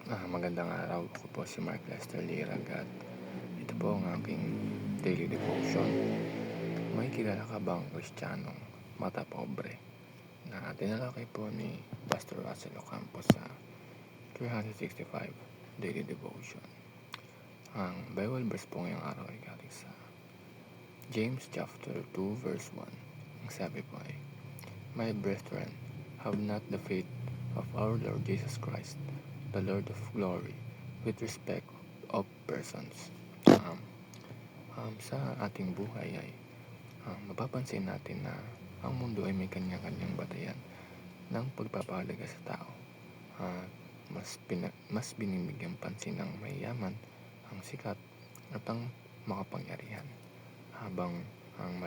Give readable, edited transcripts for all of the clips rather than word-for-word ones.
Magandang araw. Ako po si Mark Lester Lirag at ito po ang aking daily devotion. May kilala ka bang Kristiyanong mata pobre? Na tinalakay po ni Pastor Russell Ocampo sa 365 daily devotion. Ang Bible verse po ngayong araw ay galing sa James chapter 2 verse 1. Ang sabi po ay, My brethren, have not the faith of our Lord Jesus Christ, the Lord of glory, with respect of persons. Sa ating buhay ay mapapansin natin na ang mundo ay may kanya-kanyang batayan ng pagpapahalaga sa tao. Mas binibigyan pansin ng mayayaman, ang sikat at ang makapangyarihan, habang ang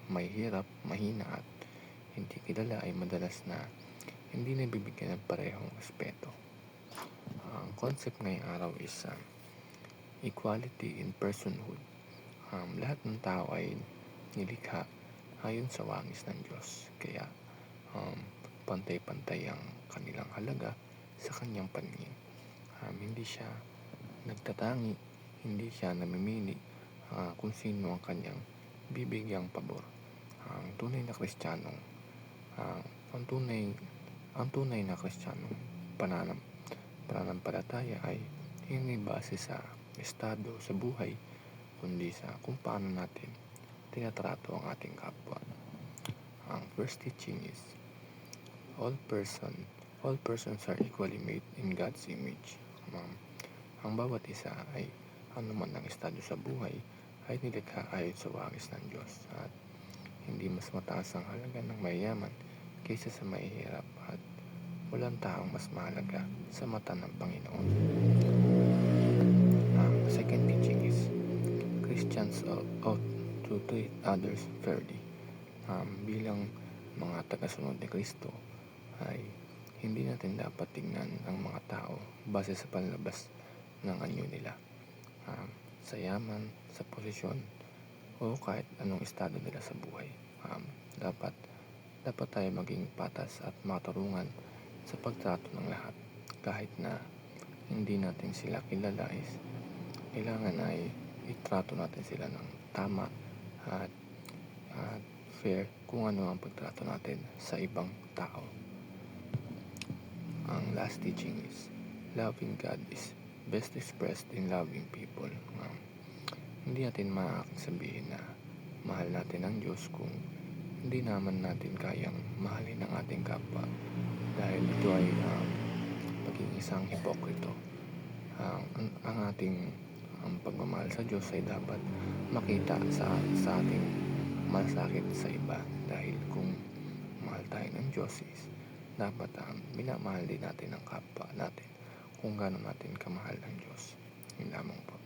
may hirap, mahina at hindi kilala ay madalas na hindi nabibigyan ng parehong respeto. Ang concept ngayong araw is equality in personhood. Lahat ng tao ay nilikha ayon sa wangis ng Diyos. Kaya pantay-pantay ang kanilang halaga sa kanyang paningin. Hindi siya nagtatangi, hindi siya namimili kung sino ang kanyang bibigyang pabor. Ang tunay na Kristiyanong ang tunay na Kristiyanong pananampalataya ay hindi base sa estado sa buhay, kundi sa kung paano natin tinatrato ang ating kapwa. Ang first teaching is, all persons are equally made in God's image. Ang bawat isa ay anuman ang estado sa buhay ay nilikha ayon sa wangis ng Diyos, at hindi mas mataas ang halaga ng mayayaman kaysa sa mahihirap, at walang taong mas mahalaga sa mata ng Panginoon. Ang second teaching is, Christians ought to treat others fairly. Bilang mga tagasunod ni Kristo ay hindi natin dapat tingnan ang mga tao base sa panlabas ng anyo nila, sa yaman, sa posisyon, o kahit anong estado nila sa buhay. Dapat tayo maging patas at maturungan sa pagtrato ng lahat. Kahit na hindi natin sila kilala, is kailangan ay itrato natin sila ng tama at fair kung ano ang pagtrato natin sa ibang tao. Ang last teaching is, loving God is best expressed in loving people. Hindi natin maaaring sabihin na mahal natin ang Diyos kung hindi naman natin kayang mahalin ang ating kapwa, dahil ito ay pagiging isang hipokrito. Ang ating pagmamahal sa Diyos ay dapat makita sa ating malasakit sa iba, dahil kung mahal tayo ng Diyos is dapat minamahal din natin ang kapwa natin kung gaano natin kamahal ng Diyos. Yun lamang po.